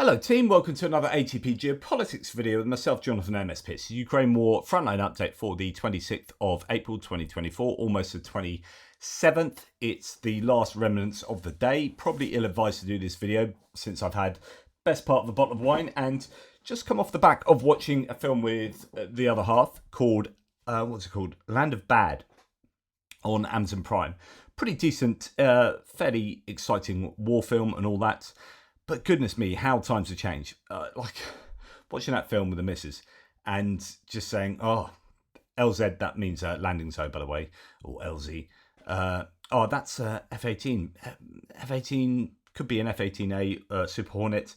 Hello team, welcome to another ATP Geopolitics video with myself, Jonathan MSP. It's the Ukraine War Frontline update for the 26th of April 2024, almost the 27th. It's the last remnants of the day. Probably ill-advised to do this video since I've had best part of a bottle of wine and just come off the back of watching a film with the other half called, Land of Bad on Amazon Prime. Pretty decent, fairly exciting war film and all that. But goodness me, how times have changed. Like watching that film with the missus and just saying, oh, LZ, that means landing zone, by the way, or LZ. Oh, that's F-18. F-18 could be an F-18A Super Hornet.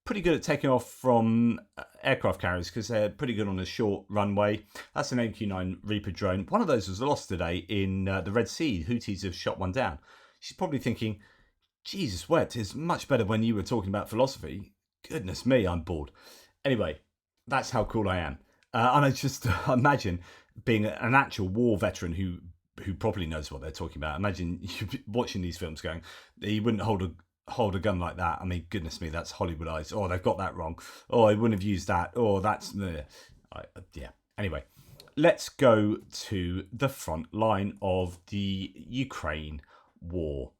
Pretty good at taking off from aircraft carriers because they're pretty good on a short runway. That's an AQ-9 Reaper drone. One of those was lost today in the Red Sea. Houthis have shot one down. She's probably thinking, Jesus wept, is much better when you were talking about philosophy. Goodness me, I'm bored. Anyway, that's how cool I am. And I just imagine being an actual war veteran who probably knows what they're talking about. Imagine you watching these films going, you wouldn't hold a gun like that. I mean, goodness me, that's Hollywoodized. Oh, they've got that wrong. Oh, I wouldn't have used that. Oh, that's... yeah. Anyway, let's go to the front line of the Ukraine war.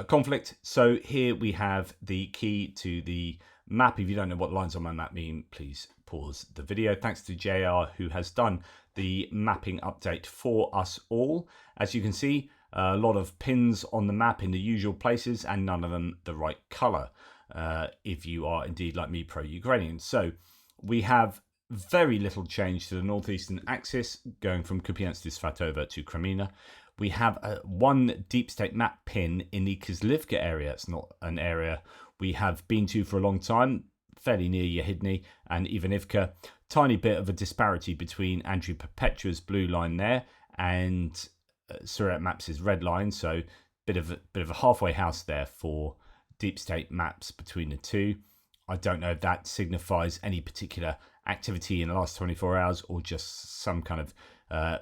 Conflict. So here we have the key to the map. If you don't know what the lines on my map mean, please pause the video. Thanks to JR who has done the mapping update for us all. As you can see, a lot of pins on the map in the usual places and none of them the right color. If you are indeed like me, pro-Ukrainian. So we have very little change to the northeastern axis going from Kupiansk to Svatova to Crimea. We have one deep state map pin in the Chasiv Yar area. It's not an area we have been to for a long time, fairly near Yehidny and Avdiivka. Tiny bit of a disparity between Andrew Perpetua's blue line there and Surat Maps' red line. So bit of a halfway house there for deep state maps between the two. I don't know if that signifies any particular activity in the last 24 hours or just some kind of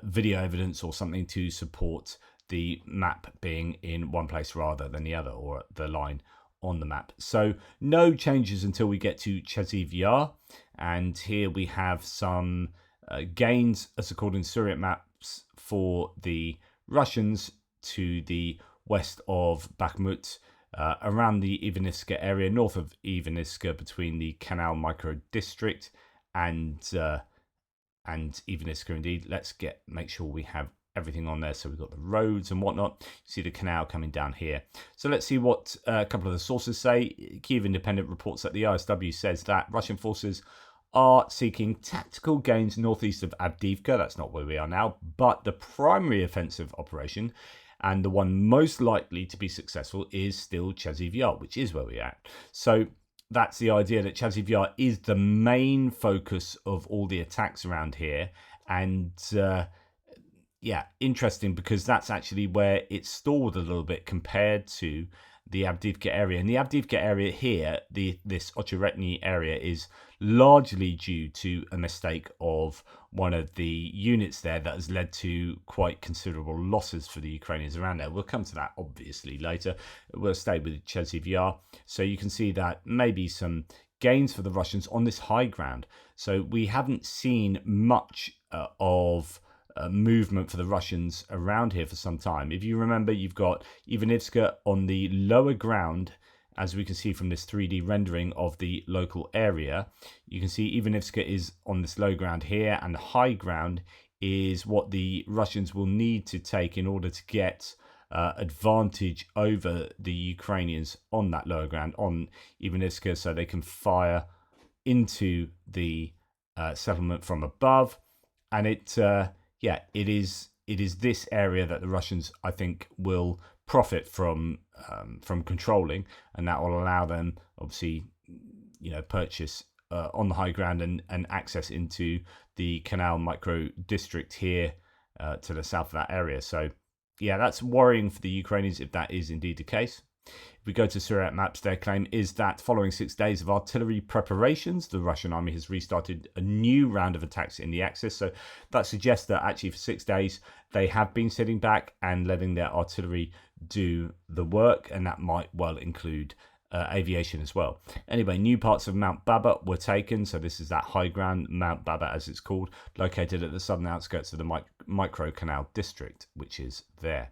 video evidence or something to support the map being in one place rather than the other, or the line on the map. So no changes until we get to Chasiv Yar, and here we have some gains as according to Surat Maps for the Russians to the west of Bakhmut, around the Ivaniivka area, north of Ivaniivka, between the Canal micro district and Ivaniivka indeed. Let's make sure we have everything on there. So we've got the roads and whatnot. You see the canal coming down here. So let's see what a couple of the sources say. Kyiv Independent reports that the ISW says that Russian forces are seeking tactical gains northeast of Avdiivka. That's not where we are now, but the primary offensive operation and the one most likely to be successful is still Chasiv Yar, which is where we're at. So that's the idea, that Chasiv Yar is the main focus of all the attacks around here. And yeah, interesting, because that's actually where it's stalled a little bit compared to the Avdiivka area. And the Avdiivka area here, this Attrition area, is largely due to a mistake of one of the units there that has led to quite considerable losses for the Ukrainians around there. We'll come to that obviously later. We'll stay with Chasiv Yar. So you can see that maybe some gains for the Russians on this high ground. So we haven't seen much of movement for the Russians around here for some time. If you remember, you've got Ivaniivka on the lower ground, as we can see from this 3D rendering of the local area. You can see Ivaniivka is on this low ground here, and the high ground is what the Russians will need to take in order to get advantage over the Ukrainians on that lower ground, on Ivaniivka, so they can fire into the settlement from above. And it is this area that the Russians, I think, will profit from controlling, and that will allow them, obviously, purchase on the high ground and access into the Canal micro district here to the south of that area. So yeah, that's worrying for the Ukrainians if that is indeed the case. If we go to Surat Maps, their claim is that following 6 days of artillery preparations, the Russian army has restarted a new round of attacks in the Axis. So that suggests that actually for 6 days they have been sitting back and letting their artillery do the work, and that might well include aviation as well. Anyway, new parts of Mount Baba were taken. So this is that high ground, Mount Baba as it's called, located at the southern outskirts of the Micro Canal district, which is there.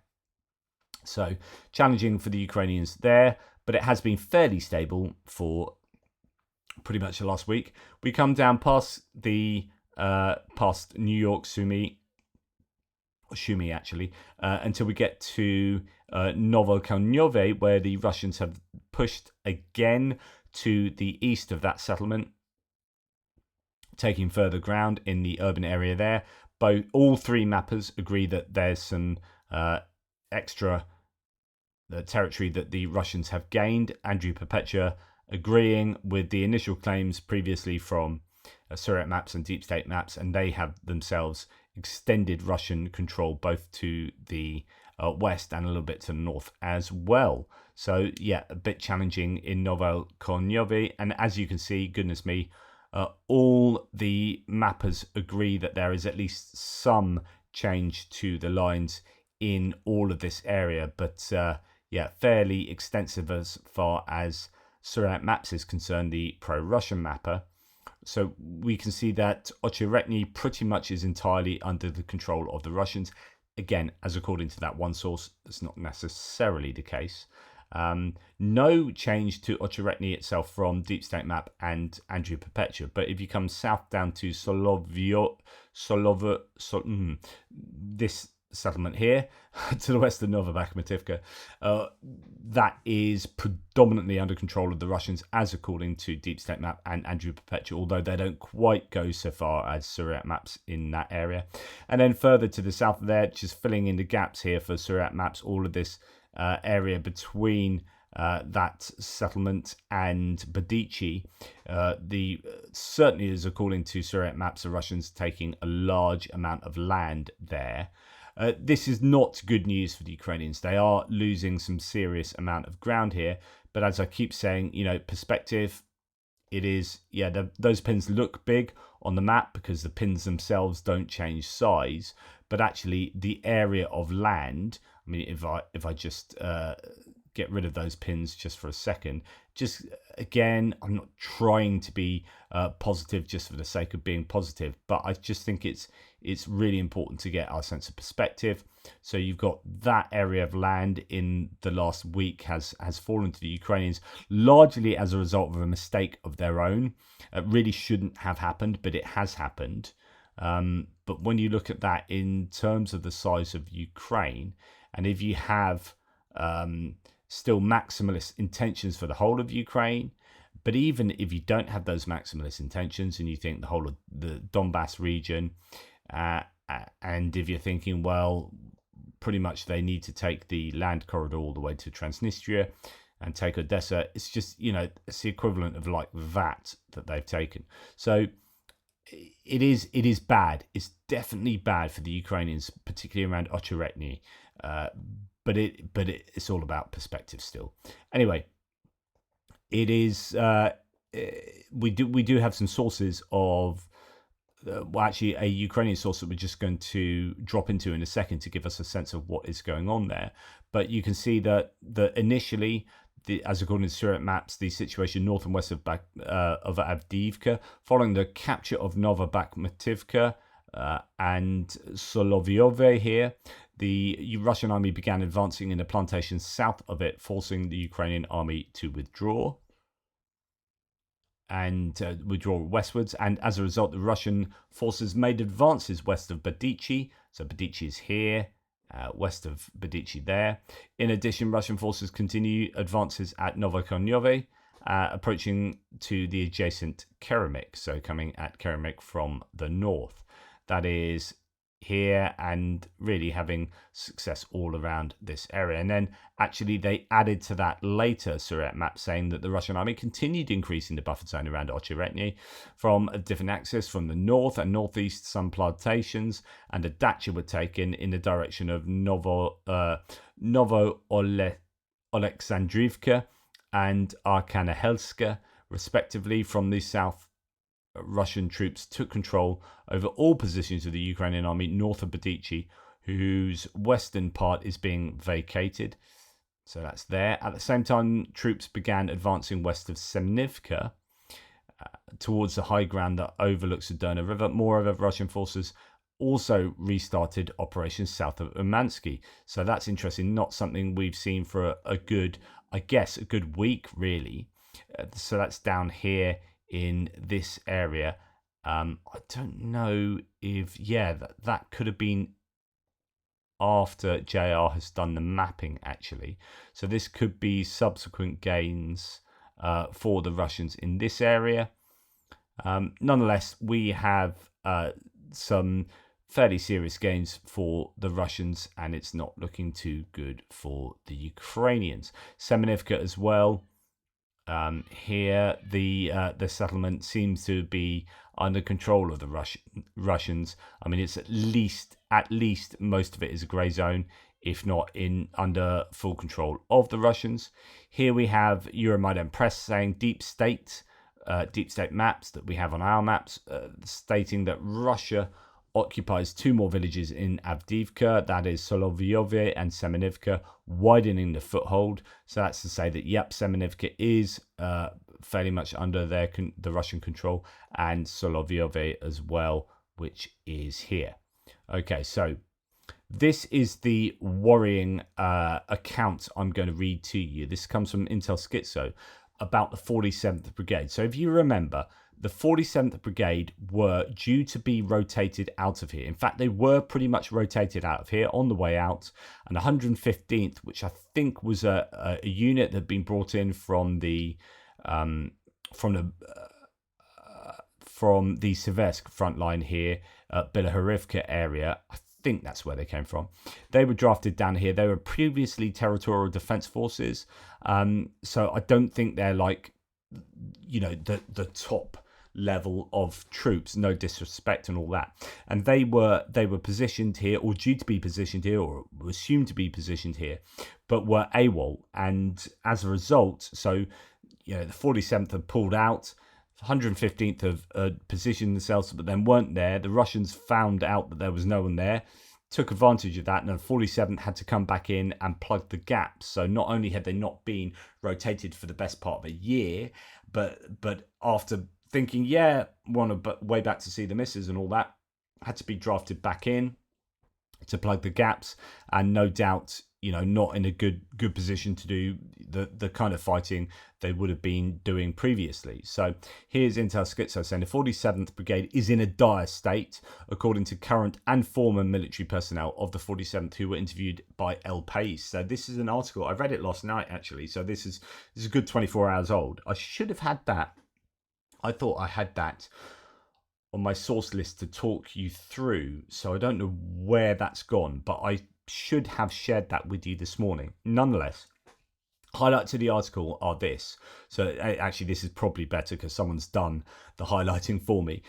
So challenging for the Ukrainians there, but it has been fairly stable for pretty much the last week. We come down past the past New York, Sumy actually, until we get to Novokonove, where the Russians have pushed again to the east of that settlement, taking further ground in the urban area there. All three mappers agree that there's some extra territory that the Russians have gained. Andrew Perpetua agreeing with the initial claims previously from Surat Maps and Deep State Maps, and they have themselves extended Russian control both to the west and a little bit to the north as well. So yeah, a bit challenging in Novokonove, and as you can see, goodness me, all the mappers agree that there is at least some change to the lines in all of this area, but yeah, fairly extensive as far as Surat Maps is concerned, the pro-Russian mapper. So we can see that Ocheretny pretty much is entirely under the control of the Russians. Again, as according to that one source, that's not necessarily the case. No change to Ocheretny itself from Deep State Map and Andrew Perpetua. But if you come south down to this settlement here, to the west of Novobakhmativka, that is predominantly under control of the Russians, as according to Deep State Map and Andrew Perpetua, although they don't quite go so far as Surat Maps in that area. And then further to the south of there, just filling in the gaps here for Surat Maps, all of this area between that settlement and Badichi, certainly is according to Surat Maps, the Russians taking a large amount of land there. This is not good news for the Ukrainians. They are losing some serious amount of ground here. But as I keep saying, perspective, it is, those pins look big on the map because the pins themselves don't change size. But actually, the area of land, I mean, if I just get rid of those pins just for a second, just again, I'm not trying to be positive just for the sake of being positive, but I just think it's really important to get our sense of perspective. So you've got that area of land in the last week has fallen to the Ukrainians, largely as a result of a mistake of their own. It really shouldn't have happened, but it has happened. But when you look at that in terms of the size of Ukraine, and if you have still maximalist intentions for the whole of Ukraine, but even if you don't have those maximalist intentions and you think the whole of the Donbass region, and if you're thinking, well, pretty much they need to take the land corridor all the way to Transnistria and take Odessa, it's just, it's the equivalent of like that they've taken. So it is bad. It's definitely bad for the Ukrainians, particularly around Ocheretny. But it's all about perspective still. Anyway, it is. We do have some sources of. Actually, a Ukrainian source that we're just going to drop into in a second to give us a sense of what is going on there. But you can see that initially, as according to Surat Maps, the situation north and west of Avdiivka, following the capture of Novobakhmativka and Solovyove here, the Russian army began advancing in the plantations south of it, forcing the Ukrainian army to withdraw westwards. And as a result, the Russian forces made advances west of Badichi. So Badichi is here, west of Badichi there. In addition, Russian forces continue advances at Novokonove, approaching to the adjacent Keramik. So coming at Keramik from the north. That is here, and really having success all around this area. And then actually they added to that later Surat Map, saying that the Russian army continued increasing the buffer zone around Ocheretny from a different axis from the north and northeast. Some plantations and a dacha were taken in the direction of Novo-Oleksandrivka and Arkhangelska, respectively. From the south, Russian troops took control over all positions of the Ukrainian army north of Badichi, whose western part is being vacated. So that's there. At the same time, troops began advancing west of Semnivka towards the high ground that overlooks the Dona River. Moreover, Russian forces also restarted operations south of Umansky. So that's interesting. Not something we've seen for a good, I guess, a good week, really. So that's down here in this area. I don't know if, that could have been after JR has done the mapping, actually. So this could be subsequent gains for the Russians in this area. Nonetheless, we have some fairly serious gains for the Russians, and it's not looking too good for the Ukrainians. Semenivka as well. Here, the settlement seems to be under control of the Russians. I mean, it's at least most of it is a grey zone, if not under full control of the Russians. Here we have Euromaidan Press saying deep state maps that we have on our maps, stating that Russia occupies 2 more villages in Avdiivka, that is Solovyove and Semenivka, widening the foothold. So that's to say that, yep, Semenivka is fairly much under the Russian control, and Solovyove as well, which is here. Okay, so this is the worrying account I'm going to read to you. This comes from Intel Schizo about the 47th Brigade. So if you remember, the 47th Brigade were due to be rotated out of here. In fact, they were pretty much rotated out of here on the way out. And 115th, which I think was a unit that had been brought in from the Seversk front line here, Bilahorivka area. I think that's where they came from. They were drafted down here. They were previously territorial defense forces. So I don't think they're like, the top level of troops, no disrespect and all that. And they were positioned here, or due to be positioned here, or assumed to be positioned here, but were AWOL. And as a result, so the 47th had pulled out, 115th have positioned themselves, but then weren't there. The Russians found out that there was no one there, took advantage of that, and the 47th had to come back in and plug the gaps. So not only had they not been rotated for the best part of a year, but after thinking, want to way back to see the misses and all that, had to be drafted back in to plug the gaps, and no doubt, not in a good position to do the kind of fighting they would have been doing previously. So here's Intel Schizo saying the 47th Brigade is in a dire state, according to current and former military personnel of the 47th who were interviewed by El País. So this is an article, I read it last night actually, so this is a good 24 hours old. I should have had that. I thought I had that on my source list to talk you through, so I don't know where that's gone, but I should have shared that with you this morning. Nonetheless, highlights of the article are this. So actually this is probably better because someone's done the highlighting for me.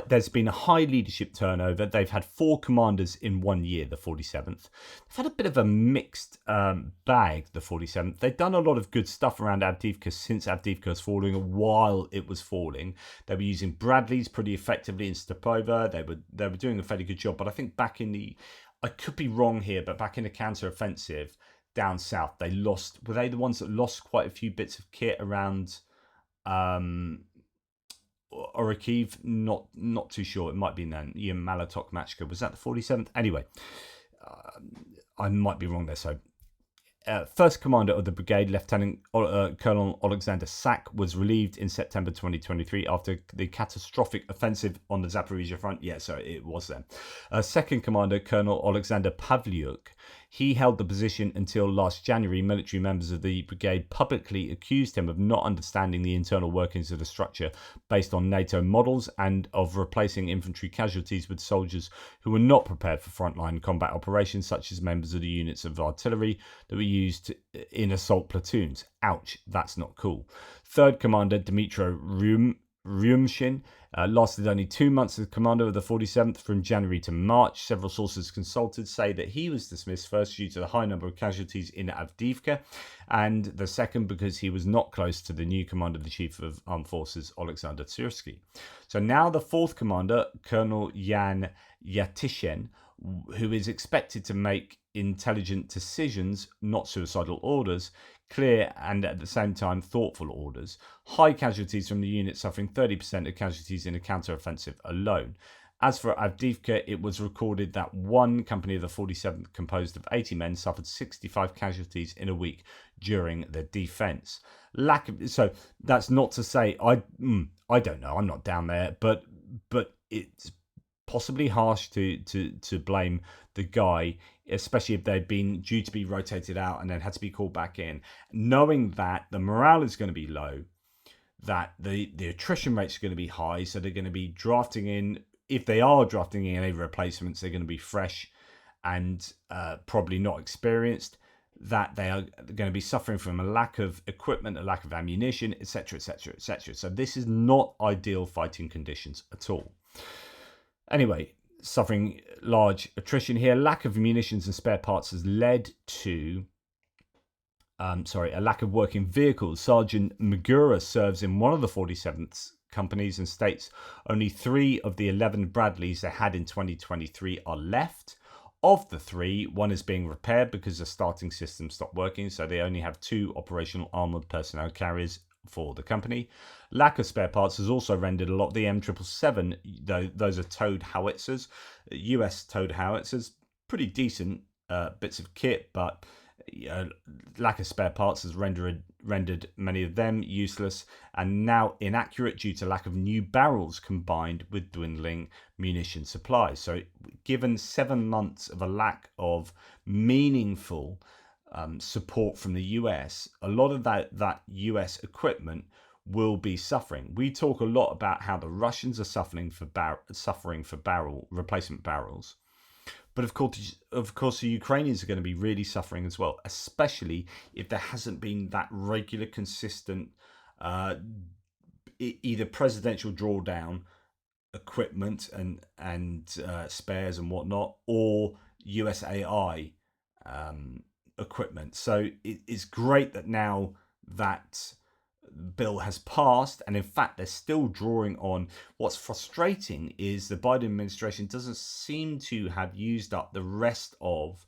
There's been a high leadership turnover. They've had 4 commanders in 1 year, the 47th. They've had a bit of a mixed bag, the 47th. They've done a lot of good stuff around Avdiivka since Avdiivka was falling, and while it was falling. They were using Bradleys pretty effectively in Stepova. They were doing a fairly good job, but I think back in the, I could be wrong here, but back in the counter-offensive down south, they lost. Were they the ones that lost quite a few bits of kit around Orikhiv? Not too sure. It might be then. Malatok Machka. Was that the 47th? Anyway, I might be wrong there. So, first commander of the brigade, Lieutenant Colonel Alexander Sak, was relieved in September 2023 after the catastrophic offensive on the Zaporizhia front. Yeah, so it was then. Second commander, Colonel Alexander Pavlyuk, he held the position until last January. Military members of the brigade publicly accused him of not understanding the internal workings of the structure based on NATO models, and of replacing infantry casualties with soldiers who were not prepared for frontline combat operations, such as members of the units of artillery that were used in assault platoons. Ouch, that's not cool. Third commander, Dmitro Ryumshin, lasted only 2 months as commander of the 47th from January to March. Several sources consulted say that he was dismissed first due to the high number of casualties in Avdiivka, and the second because he was not close to the new commander-in-chief of armed forces, Alexander Tsyrsky. So now the fourth commander, Colonel Yan Yatishin, who is expected to make intelligent decisions, not suicidal orders, clear and at the same time thoughtful orders. High casualties from the unit, suffering 30% of casualties in a counter-offensive alone. As for Avdiivka, it was recorded that one company of the 47th, composed of 80 men, suffered 65 casualties in a week during their defence. So that's not to say I don't know. I'm not down there, but it's possibly harsh to blame the guy, especially if they'd been due to be rotated out and then had to be called back in, knowing that the morale is going to be low, that the attrition rates are going to be high, so they're going to be drafting in. If they are drafting in any replacements, they're going to be fresh and probably not experienced, that they are going to be suffering from a lack of equipment, a lack of ammunition, etc., etc., etc. So this is not ideal fighting conditions at all. Anyway, suffering large attrition here. Lack of munitions and spare parts has led to a lack of working vehicles. Sergeant Magura serves in one of the 47th companies and states only 3 of the 11 Bradleys they had in 2023 are left. Of the 3, one is being repaired because the starting system stopped working, so they only have 2 operational armoured personnel carriers for the company. Lack of spare parts has also rendered a lot of the M777, though those are towed howitzers, US towed howitzers, pretty decent bits of kit, but lack of spare parts has rendered many of them useless and now inaccurate due to lack of new barrels combined with dwindling munition supply. So given 7 months of a lack of meaningful support from the US, a lot of that US equipment will be suffering. We talk a lot about how the Russians are suffering for barrel replacement barrels. But of course, the Ukrainians are going to be really suffering as well, especially if there hasn't been that regular, consistent, either presidential drawdown equipment and spares and whatnot, or USAI equipment. So it's great that now that bill has passed, and in fact they're still drawing on. What's frustrating is the Biden administration doesn't seem to have used up the rest of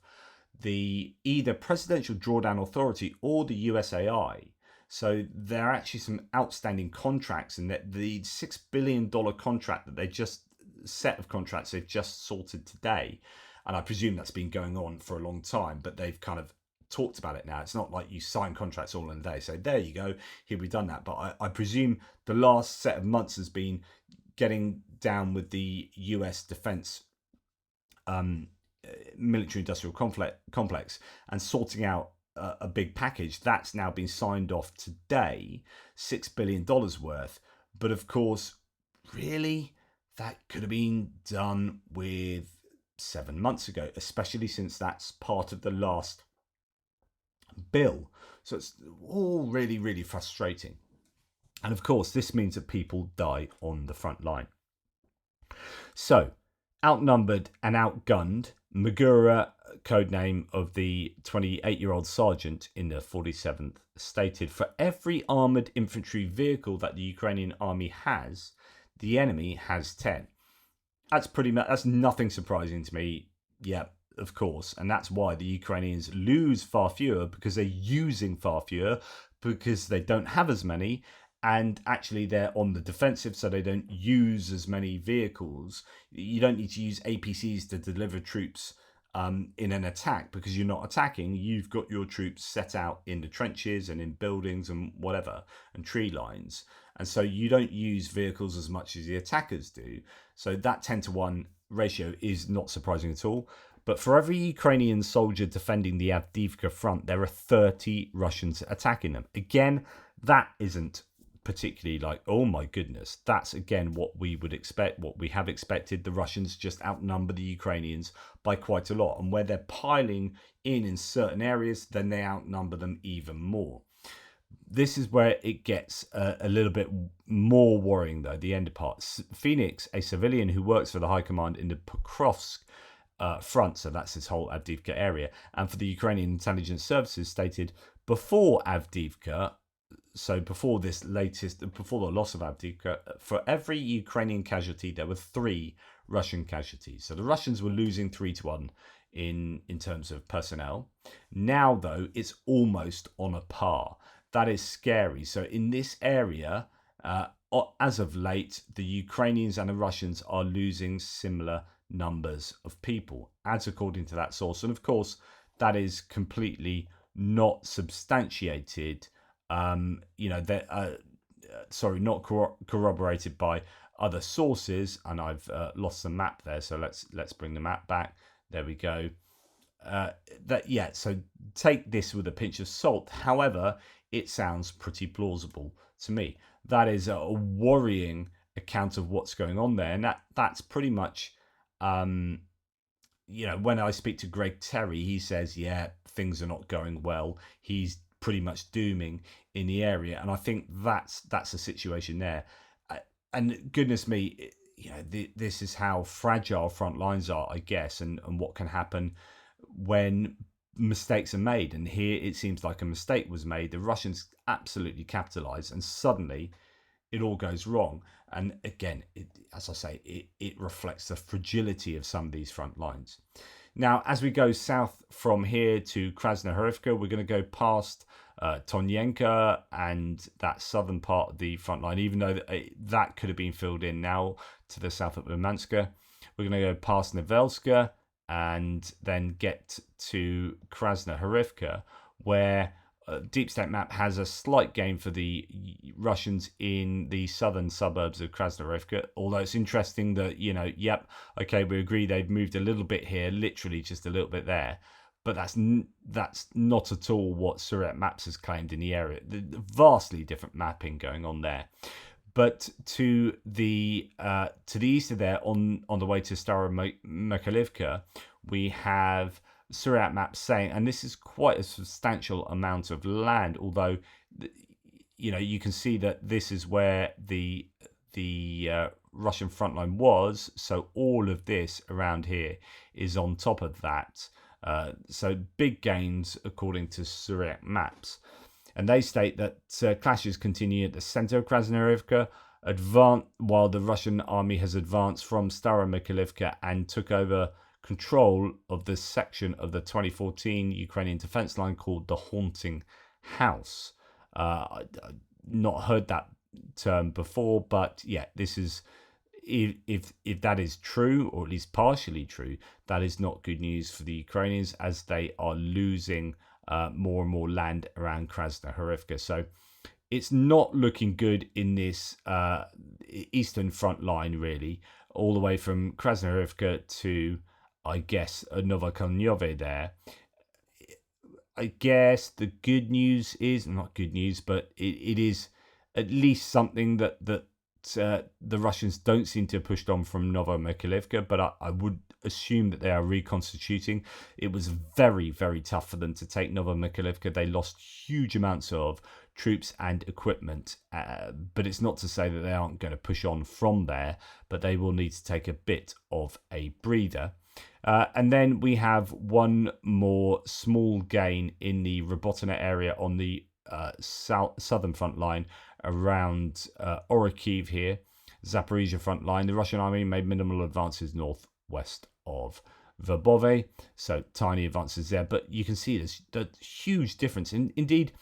the either presidential drawdown authority or the USAI. So there are actually some outstanding contracts, and that the $6 billion contract that they just set of contracts they've just sorted today, and I presume that's been going on for a long time, but they've kind of talked about it now. It's not like you sign contracts all in a day. So there you go, here we've done that. But I presume the last set of months has been getting down with the US defense military industrial complex and sorting out a big package that's now been signed off today, $6 billion worth. But of course, really, that could have been done with 7 months ago, especially since that's part of the last bill. So it's all really, really frustrating. And of course, this means that people die on the front line. So, outnumbered and outgunned, Magura, codename of the 28-year-old sergeant in the 47th, stated, for every armoured infantry vehicle that the Ukrainian army has, the enemy has 10. That's nothing surprising to me. Yeah, of course, and that's why the Ukrainians lose far fewer, because they're using far fewer, because they don't have as many, and actually they're on the defensive, so they don't use as many vehicles. You don't need to use APCs to deliver troops in an attack, because you're not attacking. You've got your troops set out in the trenches and in buildings and whatever, and tree lines, and so you don't use vehicles as much as the attackers do. So that 10-to-1 ratio is not surprising at all. But for every Ukrainian soldier defending the Avdiivka front, there are 30 Russians attacking them. Again, that isn't particularly like, oh my goodness. That's, again, what we would expect, what we have expected. The Russians just outnumber the Ukrainians by quite a lot. And where they're piling in certain areas, then they outnumber them even more. This is where it gets a little bit more worrying, though, the end part. Phoenix, a civilian who works for the High Command in the Pokrovsk front, so that's this whole Avdiivka area, and for the Ukrainian intelligence services, stated before Avdiivka, so before the loss of Avdiivka, for every Ukrainian casualty there were 3 Russian casualties. So the Russians were losing 3-1 in terms of personnel. Now, though, it's almost on a par. That is scary. So in this area, as of late, the Ukrainians and the Russians are losing similar numbers of people, as according to that source. And of course, that is completely not substantiated. Not corroborated by other sources. And I've lost the map there, so let's bring the map back. There we go. So take this with a pinch of salt. However, it sounds pretty plausible to me. That is a worrying account of what's going on there, and that's pretty much, when I speak to Greg Terry, he says, yeah, things are not going well. He's pretty much dooming in the area, and I think that's a situation there. And goodness me, this is how fragile front lines are, I guess, and what can happen when mistakes are made. And here it seems like a mistake was made. The Russians absolutely capitalize, and suddenly it all goes wrong. And again, as I say, it reflects the fragility of some of these front lines. Now, as we go south from here to Krasnohorivka, we're going to go past Tonyenka and that southern part of the front line, even though that could have been filled in now to the south of Murmansk. We're going to go past Novelska and then get to Krasnohorivka, where Deep State Map has a slight gain for the Russians in the southern suburbs of Krasnohorivka. Although it's interesting that, we agree they've moved a little bit here, literally just a little bit there. But that's not at all what Surrey Maps has claimed in the area. The vastly different mapping going on there. But to the east of there, on the way to Staromykhalivka, we have Surat Maps saying, and this is quite a substantial amount of land, although you can see that this is where the Russian front line was. So all of this around here is on top of that. So big gains according to Surat Maps. And they state that clashes continue at the center of Krasnohorivka, while the Russian army has advanced from Staromykhalivka and took over control of the section of the 2014 Ukrainian defense line called the Haunting House. I've not heard that term before, but yeah, this is, if that is true, or at least partially true, that is not good news for the Ukrainians, as they are losing more and more land around Krasnohorivka. So it's not looking good in this eastern front line, really, all the way from Krasnohorivka to, I guess, Novokonyovo there. I guess the good news is, not good news, but it is at least something that the Russians don't seem to have pushed on from Novomykhailivka, but I would assume that they are reconstituting. It was very, very tough for them to take Novomykhailivka. They lost huge amounts of troops and equipment, but it's not to say that they aren't going to push on from there, but they will need to take a bit of a breather. And then we have one more small gain in the Robotyne area on the southern front line around Orikhiv here, Zaporizhia front line. The Russian army made minimal advances northwest of Verbove, so tiny advances there. But you can see there's the huge difference. Indeed,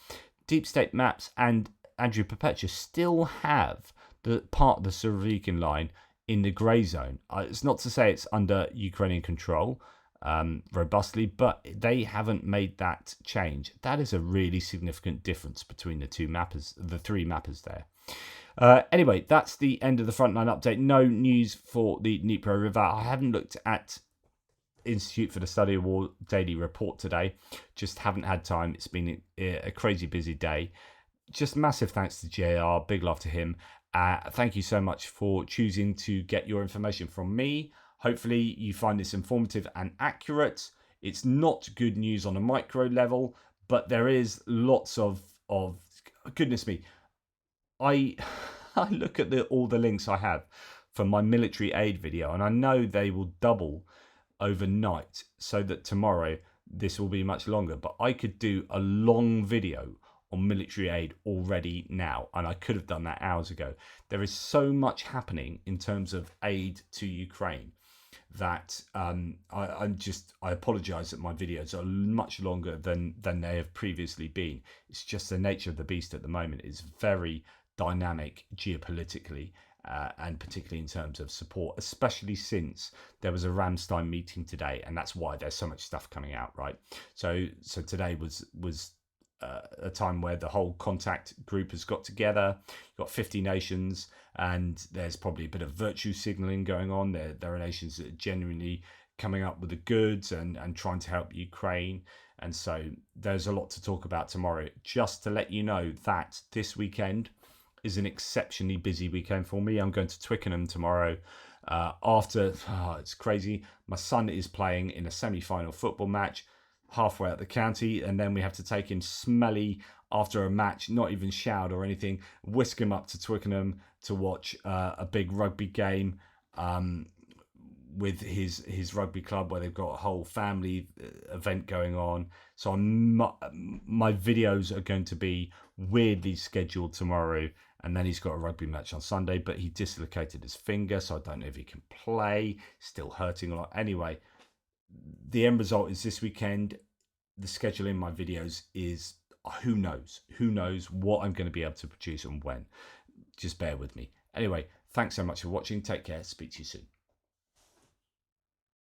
Deep State Maps and Andrew Perpetua still have the part of the Surovikin line in the grey zone. It's not to say it's under Ukrainian control robustly, but they haven't made that change. That is a really significant difference between the three mappers there. Anyway, that's the end of the frontline update. No news for the Dnipro River. I haven't looked at Institute for the Study of War daily report today. Just haven't had time. It's been a crazy busy day. Just massive thanks to JR. Big love to him. Thank you so much for choosing to get your information from me. Hopefully you find this informative and accurate. It's not good news on a micro level, but there is lots of goodness me. I look at all the links I have from my military aid video, and I know they will double overnight, so that tomorrow this will be much longer. But I could do a long video on military aid already now, and I could have done that hours ago. There is so much happening in terms of aid to Ukraine that I apologize that my videos are much longer than they have previously been. It's just the nature of the beast at the moment. It's very dynamic geopolitically, and particularly in terms of support, especially since there was a Ramstein meeting today, and that's why there's so much stuff coming out, right? So today was a time where the whole contact group has got together. You've got 50 nations, and there's probably a bit of virtue signaling going on. There are nations that are genuinely coming up with the goods and trying to help Ukraine. And so there's a lot to talk about tomorrow. Just to let you know that this weekend is an exceptionally busy weekend for me. I'm going to Twickenham tomorrow. It's crazy. My son is playing in a semi-final football match halfway up the county, and then we have to take him smelly after a match, not even showered or anything, whisk him up to Twickenham to watch a big rugby game with his rugby club, where they've got a whole family event going on. So my videos are going to be weirdly scheduled tomorrow, and then he's got a rugby match on Sunday, but he dislocated his finger, so I don't know if he can play. Still hurting a lot. Anyway, the end result is this weekend. The schedule in my videos is who knows what I'm going to be able to produce and when. Just bear with me. Anyway, thanks so much for watching. Take care. Speak to you soon.